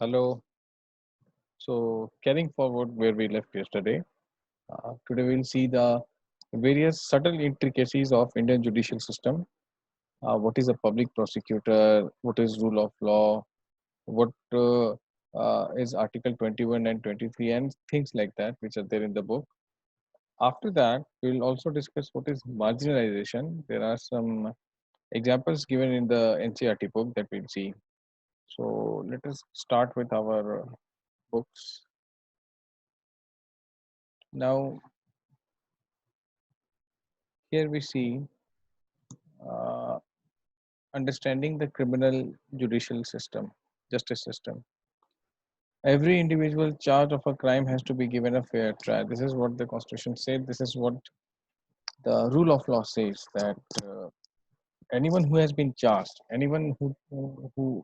Hello. So, carrying forward where we left yesterday, today we'll see the various subtle intricacies of Indian judicial system. What is a public prosecutor? What is rule of law? What is Article 21 and 23, and things like that, which are there in the book. After that, we'll also discuss what is marginalization. There are some examples given in the NCRT book that we'll see. So, let us start with our books. Now, here we see uh, understanding the criminal judicial system, justice system. Every individual charged of a crime has to be given a fair trial. This is what the Constitution said. This is what the rule of law says that anyone who has been charged, anyone who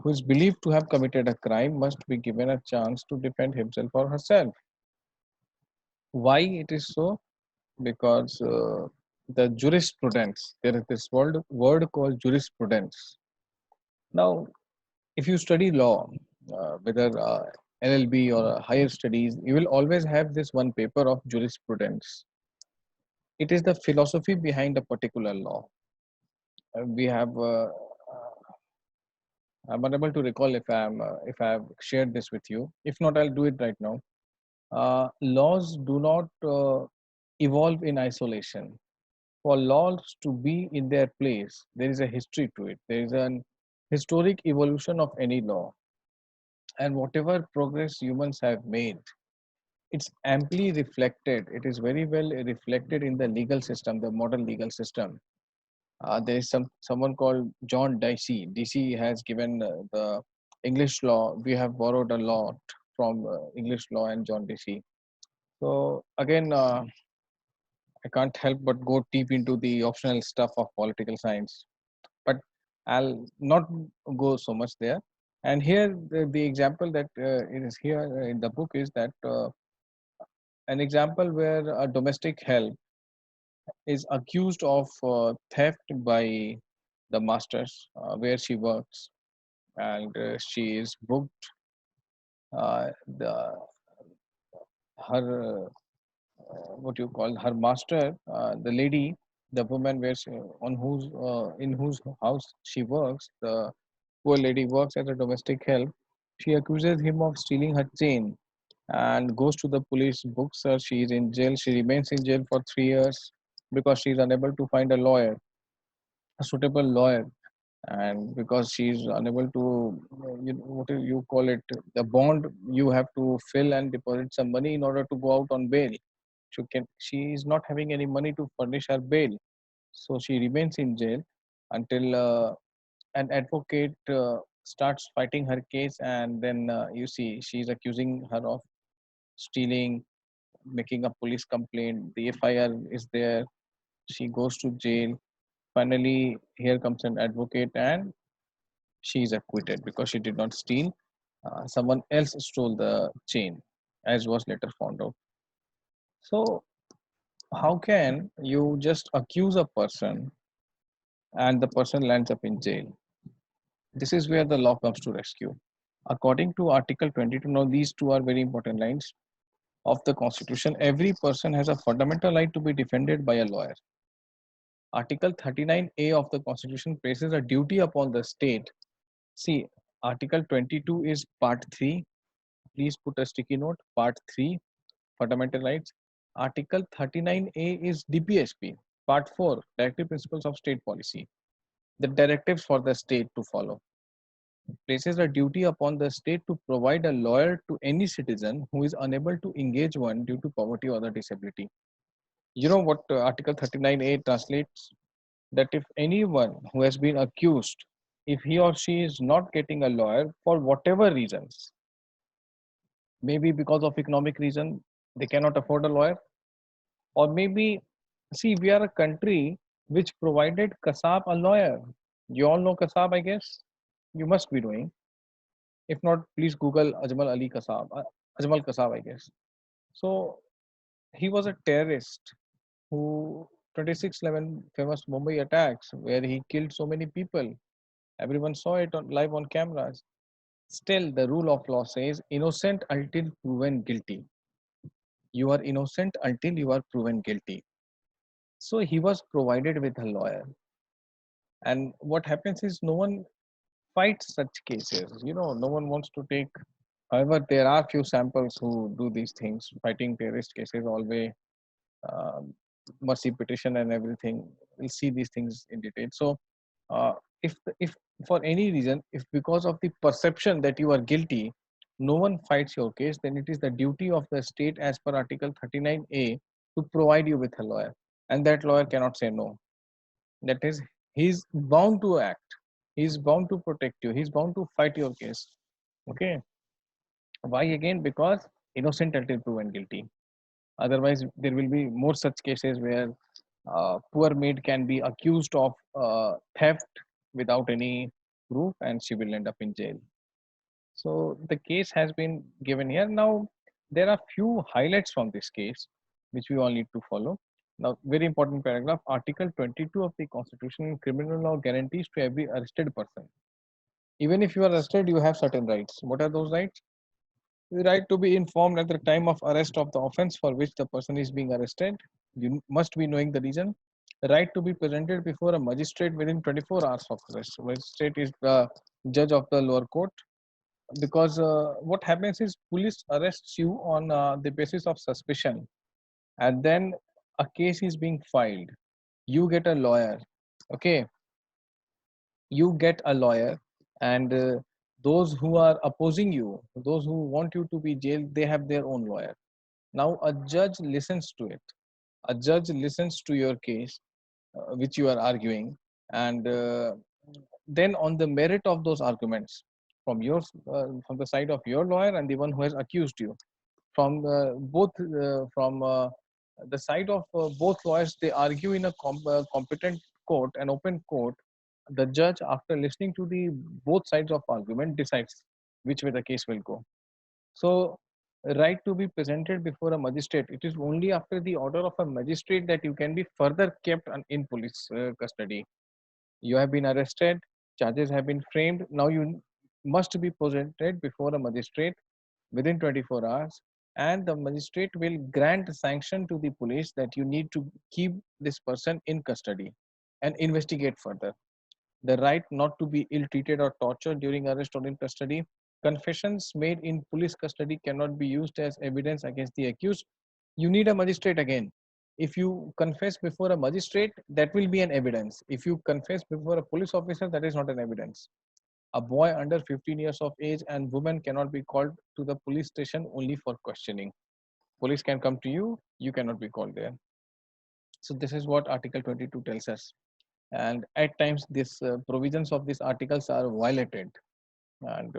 is believed to have committed a crime, must be given a chance to defend himself or herself. Why it is so? Because the jurisprudence, there is this word called jurisprudence. Now, if you study law, whether LLB or higher studies, you will always have this one paper of jurisprudence. It is the philosophy behind a particular law. We have. I'm unable to recall if I have shared this with you. If not, I'll do it right now. Laws do not evolve in isolation. For laws to be in their place, there is a history to it. There is an historic evolution of any law, and whatever progress humans have made, it's amply reflected. It is very well reflected in the legal system, the modern legal system. There is someone called John Dicey. Dicey has given the English law. We have borrowed a lot from English law and John Dicey. So again, I can't help but go deep into the optional stuff of political science, but I'll not go so much there. And here, the example that it is here in the book is that an example where a domestic help is accused of theft by the masters where she works, and she is booked. The her what you call her master, the lady, the woman where she, on whose in whose house she works, the poor lady works as a domestic help. She accuses him of stealing her chain and goes to the police, books her. She is in jail. She remains in jail for 3 years because she is unable to find a lawyer, a suitable lawyer, and because she is unable to, what do you call it, the bond you have to fill and deposit some money in order to go out on bail. She is not having any money to furnish her bail, so she remains in jail until an advocate starts fighting her case, and then you see she is accusing her of stealing, making a police complaint. The FIR is there. She goes to jail. Finally, here comes an advocate, and she is acquitted because she did not steal. Someone else stole the chain, as was later found out. So, how can you just accuse a person and the person lands up in jail? This is where the law comes to rescue. According to Article 22, now these two are very important lines of the Constitution. Every person has a fundamental right to be defended by a lawyer. Article 39A of the Constitution places a duty upon the state. See, Article 22 is Part 3. Please put a sticky note. Part 3, Fundamental Rights. Article 39A is DPSP. Part 4, Directive Principles of State Policy. The directives for the state to follow. Places a duty upon the state to provide a lawyer to any citizen who is unable to engage one due to poverty or other disability. You know what Article 39A translates? That if anyone who has been accused, if he or she is not getting a lawyer for whatever reasons, maybe because of economic reason, they cannot afford a lawyer, or maybe, see, we are a country which provided Kasab a lawyer. You all know Kasab, I guess. You must be doing. If not, please Google Ajmal Ali Kasab, Ajmal Kasab, I guess. So he was a terrorist who 26/11 famous Mumbai attacks where he killed so many people. Everyone saw it live on cameras. Still, the rule of law says innocent until proven guilty. You are innocent until you are proven guilty. So he was provided with a lawyer. And what happens is no one fights such cases. No one wants to take. However, there are few samples who do these things, fighting terrorist cases always, um, mercy petition and everything. We'll see these things in detail. So, uh, if for any reason, if because of the perception that you are guilty, no one fights your case, then it is the duty of the state, as per Article 39A, to provide you with a lawyer, and that lawyer cannot say no. That is, he's bound to act. He's bound to protect you. He's bound to fight your case. Okay. Why again? Because innocent until proven guilty. Otherwise, there will be more such cases where poor maid can be accused of theft without any proof, and she will end up in jail. So the case has been given here. Now, there are few highlights from this case which we all need to follow. Now, very important paragraph, Article 22 of the Constitution in criminal law guarantees to every arrested person. Even if you are arrested, you have certain rights. What are those rights? The right to be informed at the time of arrest of the offense for which the person is being arrested. You must be knowing the reason. The right to be presented before a magistrate within 24 hours of arrest. Magistrate is the judge of the lower court, because what happens is police arrests you on the basis of suspicion, and then a case is being filed. You get a lawyer. Okay, you get a lawyer, and those who are opposing you, those who want you to be jailed, they have their own lawyer. Now a judge listens to it. A judge listens to your case, which you are arguing, and then on the merit of those arguments, from the side of your lawyer and the one who has accused you, from both from the side of both lawyers, they argue in a competent court, an open court. The judge, after listening to the both sides of argument, decides which way the case will go. So, right to be presented before a magistrate, it is only after the order of a magistrate that you can be further kept in police custody. You have been arrested, charges have been framed. Now you must be presented before a magistrate within 24 hours, and the magistrate will grant sanction to the police that you need to keep this person in custody and investigate further. The right not to be ill treated or tortured during arrest or in custody. Confessions made in police custody cannot be used as evidence against the accused. You need a magistrate again. If you confess before a magistrate, that will be an evidence. If you confess before a police officer, that is not an evidence. A boy under 15 years of age and woman cannot be called to the police station only for questioning. Police can come to you, you cannot be called there. So this is what Article 22 tells us. And at times, these provisions of these articles are violated, and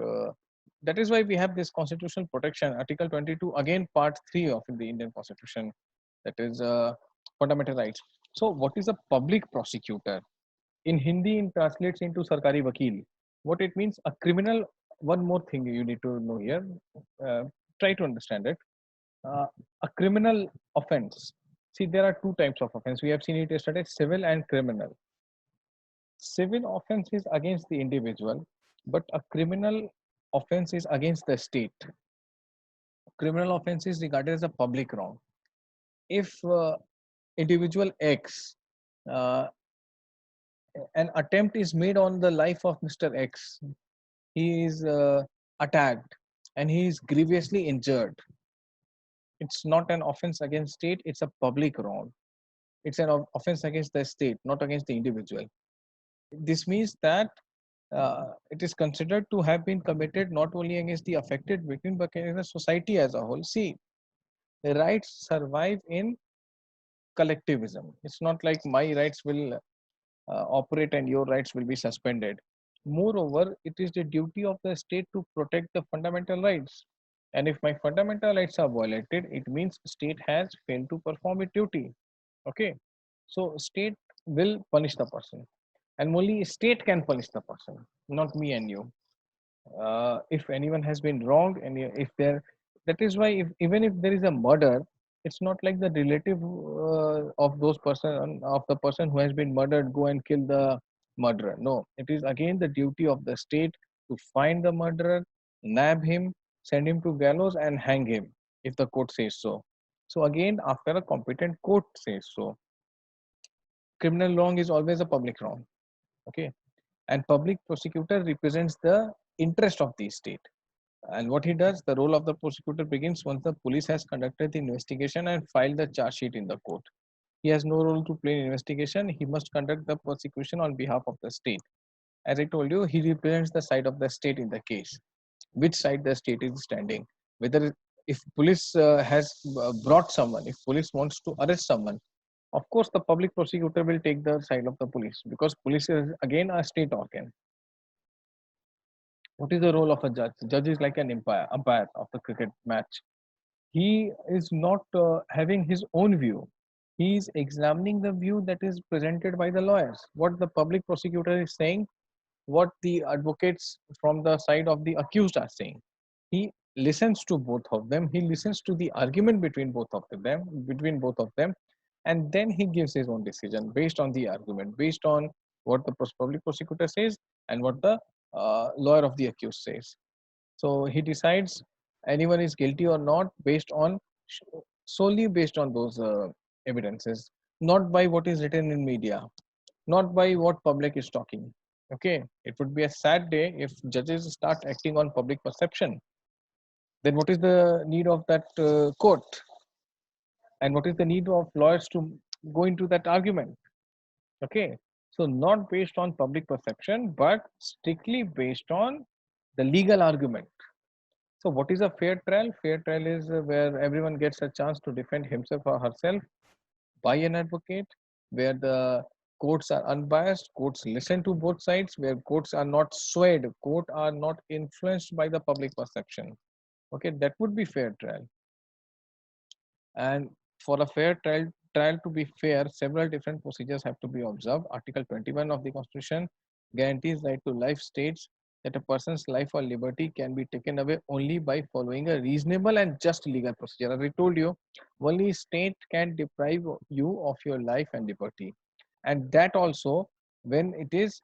that is why we have this constitutional protection. Article 22, again, Part 3 of the Indian Constitution, that is fundamental rights. So, what is a public prosecutor? In Hindi, it translates into Sarkari Vakil. What it means, a criminal. One more thing you need to know here. Uh, Try to understand it. Uh, a criminal offense. See, there are two types of offense. We have seen it yesterday: civil and criminal. Civil offense is against the individual, but a criminal offense is against the state. Criminal offense is regarded as a public wrong. If individual X, uh, an attempt is made on the life of Mr. X, he is attacked and he is grievously injured. It's not an offense against state, it's a public wrong. It's an offense against the state, not against the individual. This means that it is considered to have been committed not only against the affected victim but against the society as a whole. See, the rights survive in collectivism. It's not like my rights will operate and your rights will be suspended. Moreover, it is the duty of the state to protect the fundamental rights. And if my fundamental rights are violated, it means state has failed to perform its duty. Okay, so state will punish the person, and only state can punish the person, not me and you. If anyone has been wronged, and if there, that is why, if even if there is a murder, it's not like the relative of those person, of the person who has been murdered, go and kill the murderer. No, it is again the duty of the state to find the murderer nab him, send him to gallows, and hang him if the court says so. So again, after a competent court says so, criminal wrong is always a public wrong. Okay, and public prosecutor represents the interest of the state. And what he does, the role of the prosecutor begins once the police has conducted the investigation and filed the charge sheet in the court. He has no role to play in investigation. He must conduct the prosecution on behalf of the state. As I told you, he represents the side of the state in the case, which side the state is standing. Whether if police has brought someone, if police wants to arrest someone, of course the public prosecutor will take the side of the police because police is again a state organ. What is the role of a judge? Judge is like an umpire of the cricket match. He is not having his own view. He is examining the view that is presented by the lawyers. What the public prosecutor is saying, what the advocates from the side of the accused are saying. He listens to both of them. He listens to the argument between both of them, and then he gives his own decision based on the argument, based on what the public prosecutor says and what the lawyer of the accused says. So he decides anyone is guilty or not based on solely based on those evidences, not by what is written in media, not by what public is talking. Okay, it would be a sad day if judges start acting on public perception. Then what is the need of that court, and what is the need of lawyers to go into that argument? Okay, so not based on public perception, but strictly based on the legal argument. So, what is a fair trial? Fair trial is where everyone gets a chance to defend himself or herself by an advocate, where the courts are unbiased, courts listen to both sides, where courts are not swayed, courts are not influenced by the public perception. Okay, that would be fair trial. And for a fair trial to be fair, several different procedures have to be observed. Article 21 of the Constitution guarantees right to life, states that a person's life or liberty can be taken away only by following a reasonable and just legal procedure. As I told you, only state can deprive you of your life and liberty. And that also when it is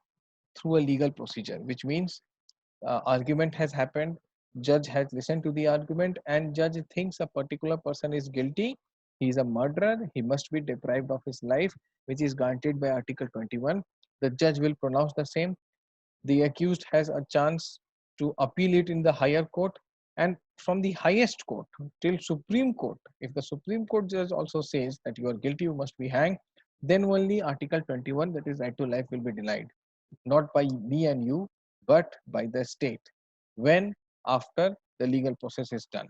through a legal procedure, which means argument has happened, judge has listened to the argument, and judge thinks a particular person is guilty, he is a murderer, he must be deprived of his life, which is granted by article 21. The judge will pronounce the same. The accused has a chance to appeal it in the higher court, and from the highest court till supreme court, if the supreme court judge also says that you are guilty, you must be hanged, then only article 21, that is right to life, will be denied, not by me and you, but by the state, when after the legal process is done.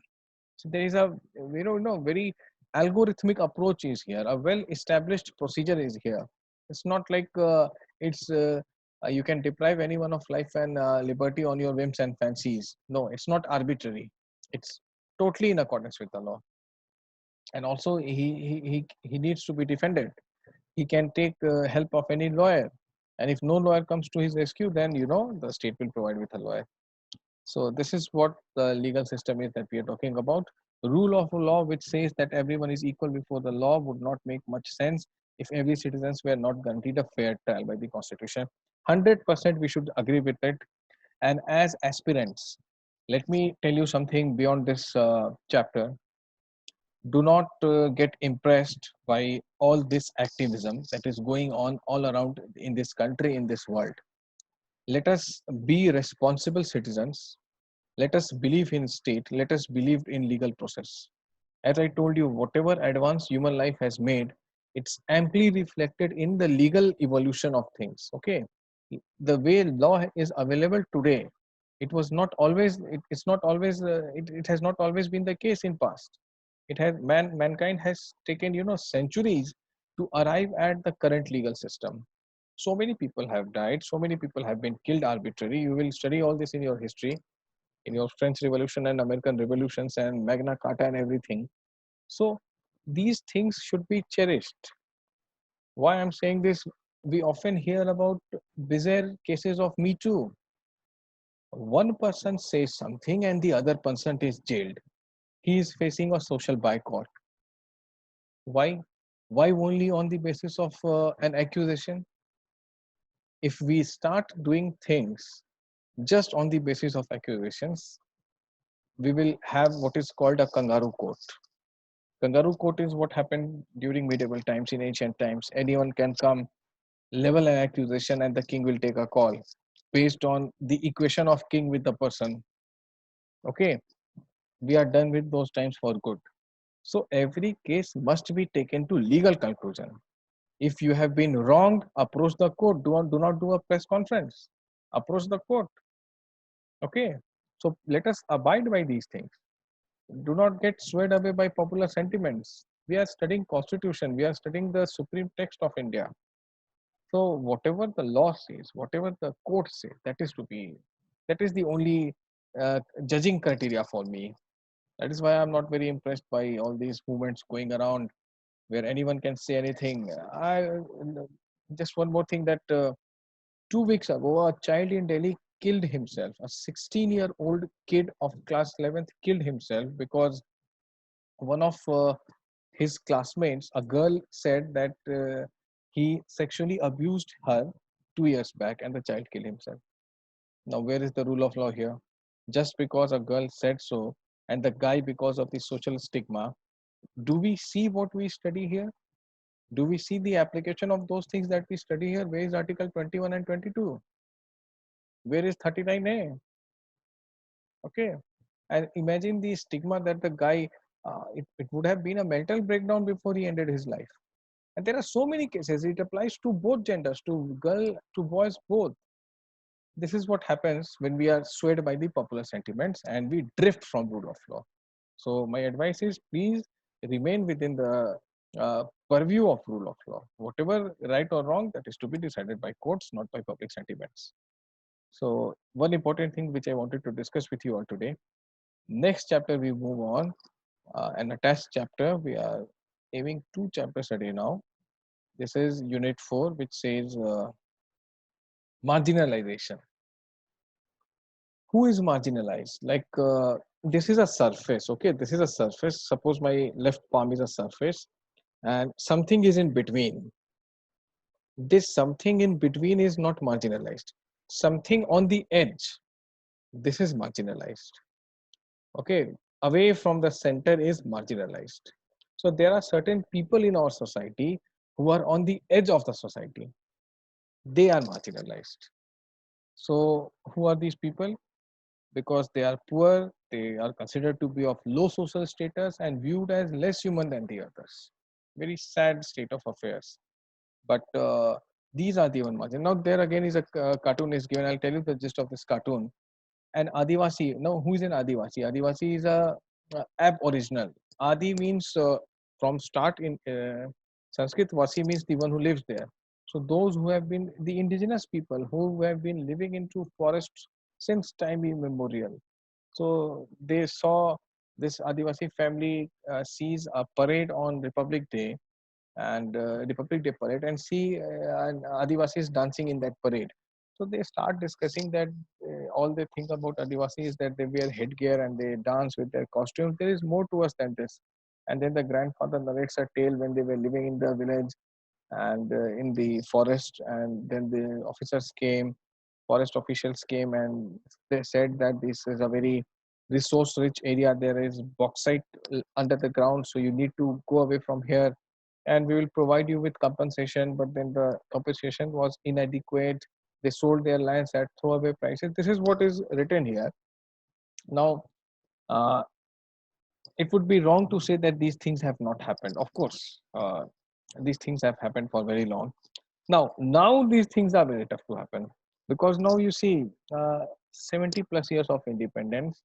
So there is a very algorithmic approach is here. A well established procedure is here. It's not like it's you can deprive anyone of life and liberty on your whims and fancies. No, it's not arbitrary. It's totally in accordance with the law. And also he needs to be defended. He can take help of any lawyer, and if no lawyer comes to his rescue, then the state will provide with a lawyer. So this is what the legal system is that we are talking about. Rule of law, which says that everyone is equal before the law, would not make much sense if every citizens were not guaranteed a fair trial by the constitution. 100% we should agree with it. And as aspirants, let me tell you something beyond this chapter. Do not get impressed by all this activism that is going on all around in this country, in this world. Let us be responsible citizens. Let us believe in state. Let us believe in legal process. As I told you, whatever advance human life has made, it's amply reflected in the legal evolution of things. Okay, the way law is available today, it was not always. It's not always. It has not always been the case in past. It has mankind has taken centuries to arrive at the current legal system. So many people have died. So many people have been killed arbitrarily. You will study all this in your history, in your French Revolution and American revolutions and Magna Carta and everything. So these things should be cherished. Why I'm saying this? We often hear about bizarre cases of Me Too. One person says something and the other person is jailed. He is facing a social boycott. Why? Why only on the basis of an accusation? If we start doing things just on the basis of accusations, we will have what is called a kangaroo court. Kangaroo court is what happened during medieval times, in ancient times. Anyone can come, level an accusation, and the king will take a call based on the equation of king with the person. Okay, we are done with those times for good. So every case must be taken to legal conclusion. If you have been wronged, approach the court. Do not do a press conference. Approach the court. Okay. So let us abide by these things. Do not get swayed away by popular sentiments. We are studying constitution. We are studying the supreme text of India. So whatever the law says, whatever the court says, that is the only judging criteria for me. That is why I'm not very impressed by all these movements going around where anyone can say anything. I just one more thing that 2 weeks ago, a child in Delhi killed himself. A 16-year-old kid of class 11th killed himself because one of his classmates, a girl, said that he sexually abused her 2 years back, and the child killed himself. Now, where is the rule of law here? Just because a girl said so, and the guy because of the social stigma, do we see what we study here? Do we see the application of those things that we study here? Where is Article 21 and 22? Where is 39A? Okay. And imagine the stigma that the guy, it would have been a mental breakdown before he ended his life. And there are so many cases. It applies to both genders, to girl, to boys, both. This is what happens when we are swayed by the popular sentiments and we drift from rule of law. So my advice is please remain within the purview of rule of law. Whatever right or wrong, that is to be decided by courts, not by public sentiments. So one important thing which I wanted to discuss with you all today. Next chapter we move on, an attached chapter. We are aiming 2 chapters a day now. This is unit 4, which says marginalization. Who is marginalized? Like this is a surface. Okay, this is a surface. Suppose my left palm is a surface and something is in between. This something in between is not marginalized. Something on the edge, this is marginalized. Okay, away from the center is marginalized. So there are certain people in our society who are on the edge of the society. They are marginalized. So who are these people? Because they are poor, they are considered to be of low social status and viewed as less human than the others. Very sad state of affairs. But these are the one margin. Now there again is a cartoon is given. I'll tell you the gist of this cartoon. An Adivasi. Now who is an Adivasi? Adivasi is a ab original. Adi means from start in Sanskrit. Vasi means the one who lives there. So those who have been the indigenous people who have been living into forests since time immemorial. So they saw this Adivasi family sees a parade on Republic Day and Republic Day parade and see Adivasis dancing in that parade. So they start discussing that all they think about Adivasi is that they wear headgear and they dance with their costumes. There is more to us than this. And then the grandfather narrates a tale when they were living in the village and in the forest, and then the officers came, forest officials came, and they said that this is a very resource rich area. There is bauxite under the ground, so you need to go away from here and we will provide you with compensation. But then the compensation was inadequate. They sold their lands at throwaway prices. This is what is written here. Now uh, it would be wrong to say that these things have not happened. Of course these things have happened for very long. Now these things are very tough to happen because now you see 70 plus years of independence.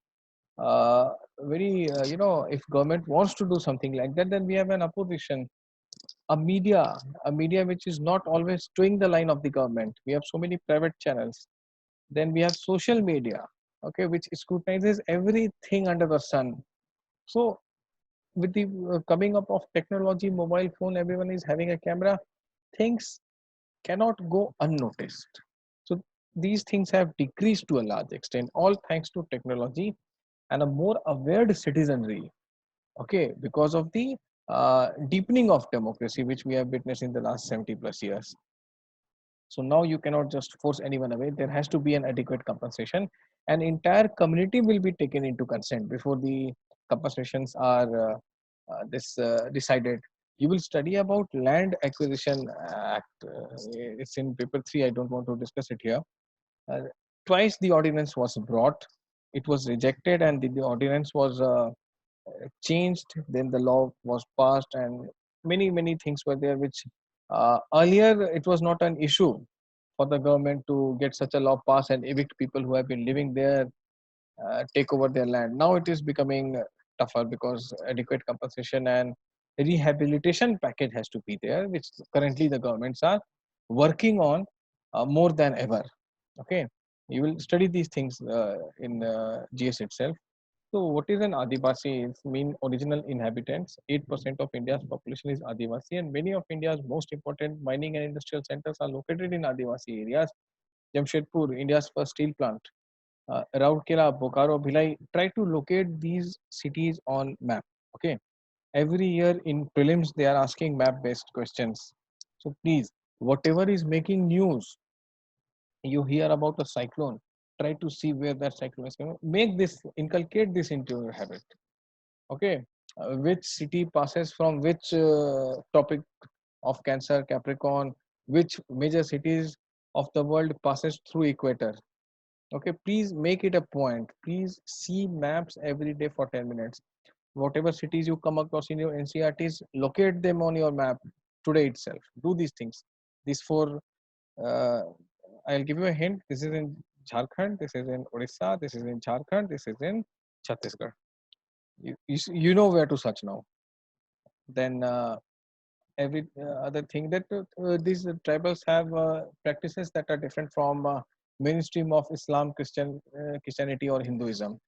Very if government wants to do something like that, then we have an opposition, a media, a media which is not always doing the line of the government. We have so many private channels. Then we have social media, okay, which scrutinizes everything under the sun. So with the coming up of technology, mobile phone, everyone is having a camera. Things cannot go unnoticed. So these things have decreased to a large extent, all thanks to technology and a more aware citizenry. Okay, because of the deepening of democracy, which we have witnessed in the last 70 plus years. So now you cannot just force anyone away. There has to be an adequate compensation. An entire community will be taken into consent before the compensations are this decided. You will study about Land Acquisition Act. It's in paper 3. I don't want to discuss it here. uh, Twice the ordinance was brought, it was rejected, and the ordinance was changed. Then the law was passed, and many things were there which earlier it was not an issue for the government to get such a law passed and evict people who have been living there, take over their land. Now it is becoming tougher because adequate compensation and rehabilitation package has to be there, which currently the governments are working on more than ever. Okay, you will study these things in GS itself. So, what is an Adivasi? It mean original inhabitants. 8% of India's population is Adivasi, and many of India's most important mining and industrial centers are located in Adivasi areas. Jamshedpur, India's first steel plant, Rourkela, Bokaro, Bhilai. Try to locate these cities on map. Okay, every year in prelims they are asking map-based questions. So please, whatever is making news, you hear about a cyclone, try to see where that cyclone is coming. Make this, inculcate this into your habit. Okay, which city passes from which topic of Cancer, Capricorn, which major cities of the world passes through equator. Okay, please make it a point. Please see maps every day for 10 minutes. Whatever cities you come across in your NCRTs, locate them on your map today itself. Do these things. These four, uh, I'll give you a hint. This is in Jharkhand, this is in Odisha, this is in Jharkhand, this is in Chhattisgarh. You know where to search now. Then every other thing that these tribals have practices that are different from mainstream of Islam, Christianity, or Hinduism.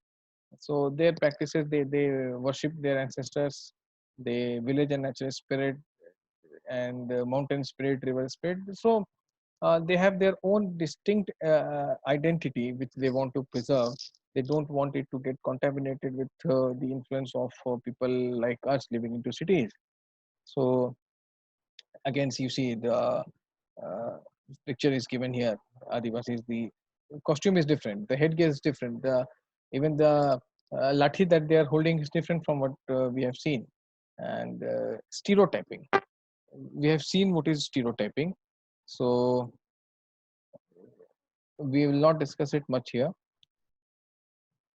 So their practices, they worship their ancestors, they village and natural spirit, and mountain spirit, river spirit. So they have their own distinct identity which they want to preserve. They don't want it to get contaminated with the influence of people like us living into cities. So again, you see the picture is given here. Adivasis, the costume is different, the headgear is different, the even the lathi that they are holding is different from what we have seen. And stereotyping, we have seen what is stereotyping. So we will not discuss it much here.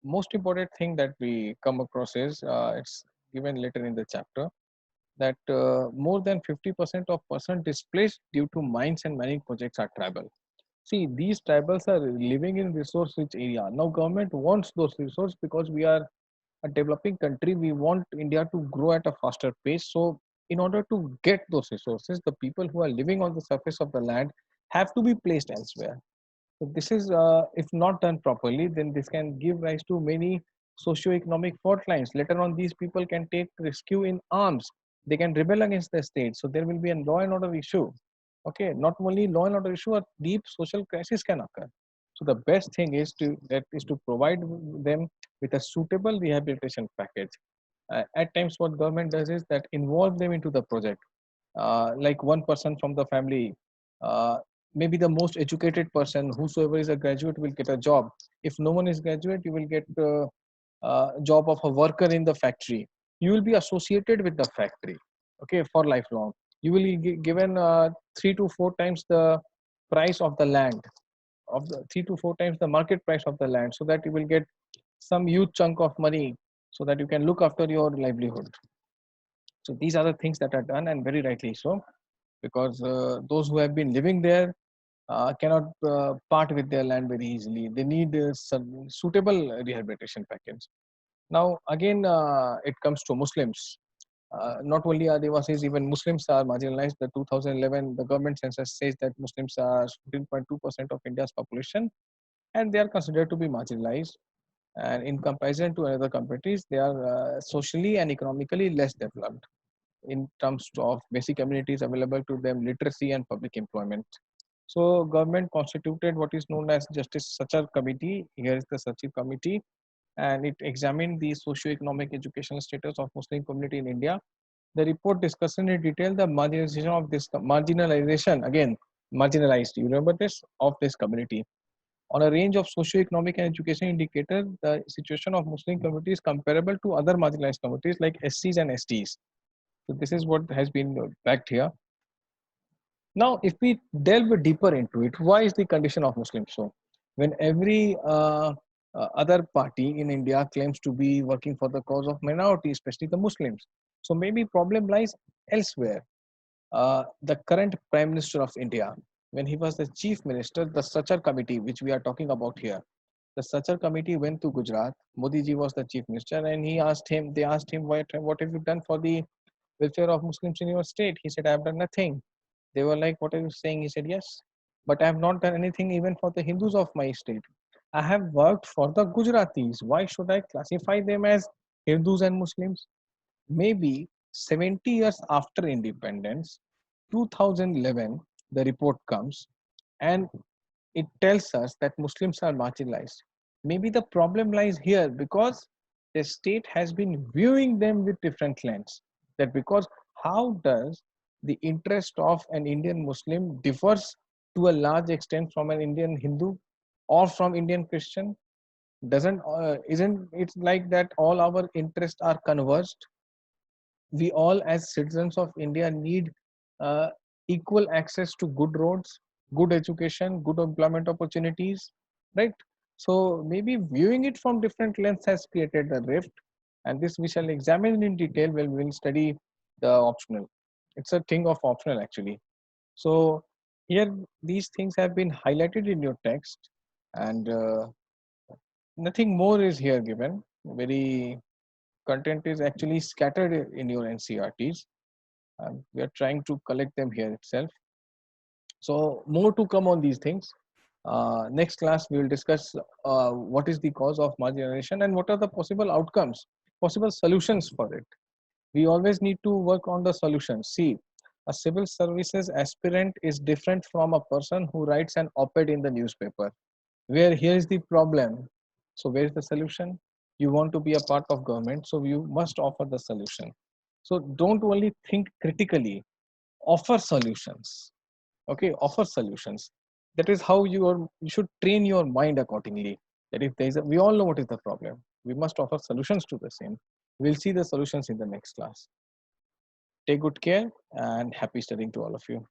Most important thing that we come across is it's given later in the chapter that more than 50% of person displaced due to mines and mining projects are tribal. See, these tribals are living in resource rich area. Now government wants those resources because we are a developing country. We want India to grow at a faster pace. So in order to get those resources, the people who are living on the surface of the land have to be placed elsewhere. So this is, if not done properly, then this can give rise to many socio-economic fault lines. Later on, these people can take rescue in arms. They can rebel against the state. So there will be a law and order issue. Okay, not only law and order issue, a deep social crisis can occur. So the best thing is to provide them with a suitable rehabilitation package. At times, what government does is that involve them into the project. Like one person from the family, uh, maybe the most educated person, whosoever is a graduate, will get a job. If no one is graduate, you will get job of a worker in the factory. You will be associated with the factory, okay, for lifelong. You will be given 3 to 4 times the price of the land, of the 3 to 4 times the market price of the land, so that you will get some huge chunk of money, so that you can look after your livelihood. So these are the things that are done, and very rightly so, because those who have been living there cannot part with their land very easily. They need some suitable rehabilitation package. Now, again, it comes to Muslims. Not only Adivasis, even Muslims are marginalized. The 2011, the government census says that Muslims are 14.2% of India's population, and they are considered to be marginalized. And in comparison to other countries, they are socially and economically less developed in terms of basic amenities available to them, literacy and public employment. So government constituted what is known as Justice Sachar Committee. Here is the Sachar Committee, and it examined the socio-economic educational status of Muslim community in India. The report discusses in detail the marginalization again, marginalized, you remember this, of this community. On a range of socio-economic and education indicators, the situation of Muslim community is comparable to other marginalized communities like SCs and STs. So this is what has been backed here. Now, if we delve deeper into it, why is the condition of Muslims so? When every other party in India claims to be working for the cause of minority, especially the Muslims, so maybe problem lies elsewhere. The current Prime Minister of India, when he was the Chief Minister, the Sachar Committee, which we are talking about here, the Sachar Committee went to Gujarat. Modi ji was the Chief Minister, and they asked him, what have you done for the welfare of Muslims in your state? He said, I have done nothing. They were like, what are you saying? He said, yes, but I have not done anything even for the Hindus of my state. I have worked for the Gujaratis. Why should I classify them as Hindus and Muslims? Maybe 70 years after independence, 2011, the report comes and it tells us that Muslims are marginalized. Maybe the problem lies here because the state has been viewing them with different lens. That because how does the interest of an Indian Muslim differs to a large extent from an Indian Hindu or from Indian Christian? Doesn't isn't it like that all our interests are converged? We all as citizens of India need uh, equal access to good roads, good education, good employment opportunities, right? So maybe viewing it from different lens has created a rift, and this we shall examine in detail when we'll study the optional. It's a thing of optional actually. So here these things have been highlighted in your text, and nothing more is here given. Very content is actually scattered in your NCRTs, and we are trying to collect them here itself. So more to come on these things. Next class we will discuss what is the cause of marginalization and what are the possible outcomes, possible solutions for it. We always need to work on the solutions. See, a civil services aspirant is different from a person who writes an op-ed in the newspaper, where here is the problem. So where is the solution? You want to be a part of government, so you must offer the solution. So don't only think critically, offer solutions. Okay, offer solutions. That is how you should train your mind accordingly. That if there is we all know what is the problem, we must offer solutions to the same. We'll see the solutions in the next class. Take good care and happy studying to all of you.